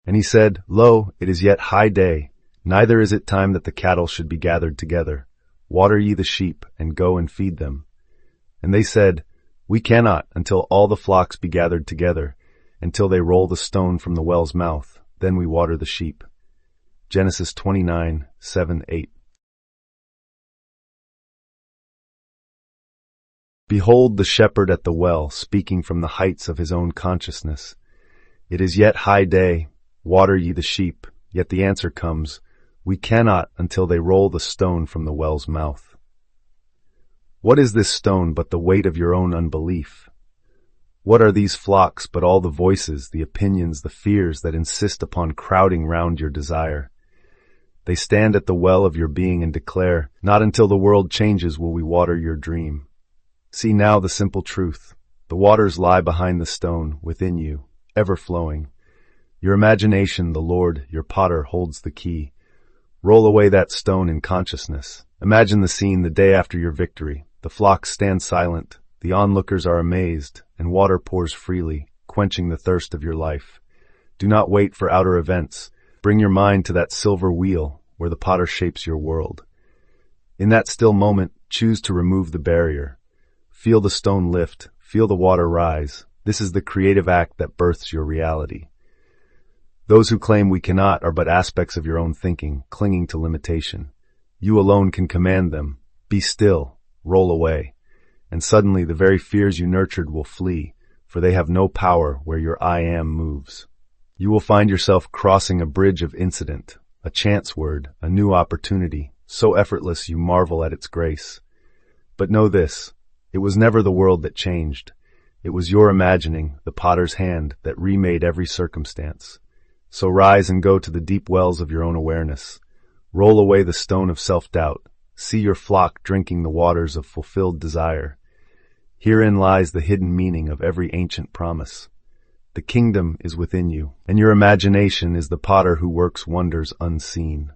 And he said, Lo, it is yet high day, neither is it time that the cattle should be gathered together. Water ye the sheep, and go and feed them. And they said, We cannot, until all the flocks be gathered together, until they roll the stone from the well's mouth, then we water the sheep. Genesis 29:7-8. Behold the shepherd at the well, speaking from the heights of his own consciousness. It is yet high day, water ye the sheep, yet the answer comes, We cannot until they roll the stone from the well's mouth. What is this stone but the weight of your own unbelief? What are these flocks but all the voices, the opinions, the fears that insist upon crowding round your desire? They stand at the well of your being and declare, Not until the world changes will we water your dream. See now the simple truth. The waters lie behind the stone, within you, ever flowing. Your imagination, the Lord, your potter, holds the key. Roll away that stone in consciousness. Imagine the scene the day after your victory. The flocks stand silent, the onlookers are amazed, and water pours freely, quenching the thirst of your life. Do not wait for outer events. Bring your mind to that silver wheel where the potter shapes your world. In that still moment, choose to remove the barrier. Feel the stone lift, feel the water rise. This is the creative act that births your reality. Those who claim we cannot are but aspects of your own thinking, clinging to limitation. You alone can command them. Be still, roll away, and suddenly the very fears you nurtured will flee, for they have no power where your I am moves. You will find yourself crossing a bridge of incident, a chance word, a new opportunity, so effortless you marvel at its grace. But know this, it was never the world that changed. It was your imagining, the potter's hand, that remade every circumstance. So rise and go to the deep wells of your own awareness. Roll away the stone of self-doubt. See your flock drinking the waters of fulfilled desire. Herein lies the hidden meaning of every ancient promise. The kingdom is within you, and your imagination is the potter who works wonders unseen.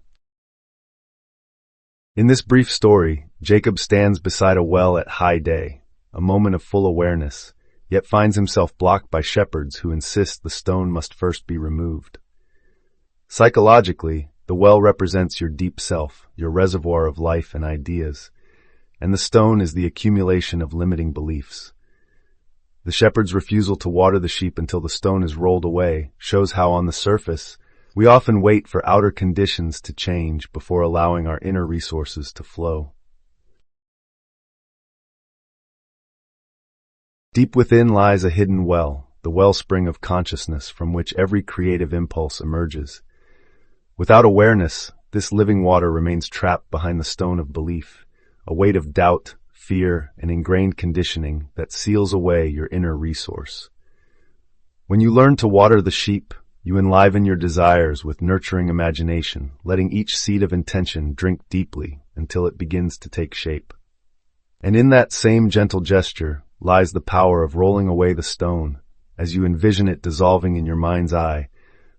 In this brief story, Jacob stands beside a well at high day, a moment of full awareness, yet finds himself blocked by shepherds who insist the stone must first be removed. Psychologically, the well represents your deep self, your reservoir of life and ideas, and the stone is the accumulation of limiting beliefs. The shepherd's refusal to water the sheep until the stone is rolled away shows how, on the surface, we often wait for outer conditions to change before allowing our inner resources to flow. Deep within lies a hidden well, the wellspring of consciousness from which every creative impulse emerges. Without awareness, this living water remains trapped behind the stone of belief, a weight of doubt, fear, and ingrained conditioning that seals away your inner resource. When you learn to water the sheep, you enliven your desires with nurturing imagination, letting each seed of intention drink deeply until it begins to take shape. And in that same gentle gesture lies the power of rolling away the stone, as you envision it dissolving in your mind's eye,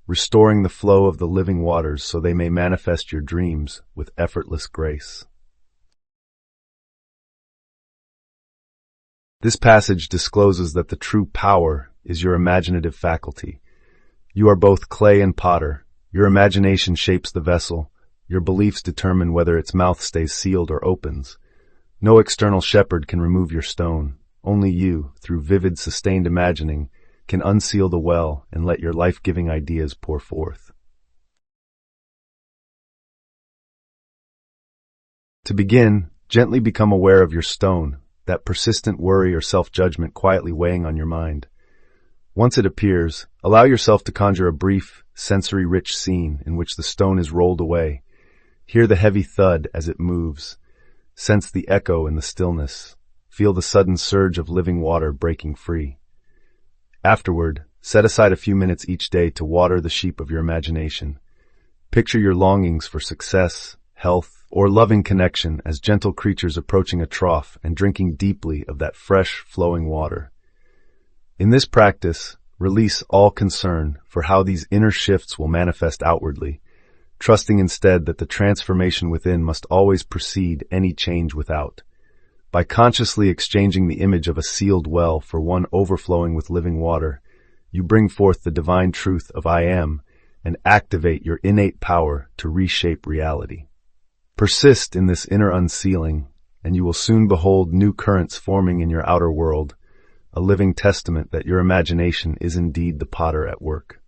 restoring the flow of the living waters so they may manifest your dreams with effortless grace. This passage discloses that the true power is your imaginative faculty. You are both clay and potter. Your imagination shapes the vessel. Your beliefs determine whether its mouth stays sealed or opens. No external shepherd can remove your stone. Only you, through vivid, sustained imagining, can unseal the well and let your life-giving ideas pour forth. To begin, gently become aware of your stone, that persistent worry or self-judgment quietly weighing on your mind. Once it appears, allow yourself to conjure a brief, sensory-rich scene in which the stone is rolled away. Hear the heavy thud as it moves. Sense the echo in the stillness. Feel the sudden surge of living water breaking free. Afterward, set aside a few minutes each day to water the sheep of your imagination. Picture your longings for success, health, or loving connection as gentle creatures approaching a trough and drinking deeply of that fresh, flowing water. In this practice, release all concern for how these inner shifts will manifest outwardly, trusting instead that the transformation within must always precede any change without. By consciously exchanging the image of a sealed well for one overflowing with living water, you bring forth the divine truth of I am, and activate your innate power to reshape reality. Persist in this inner unsealing, and you will soon behold new currents forming in your outer world, a living testament that your imagination is indeed the potter at work.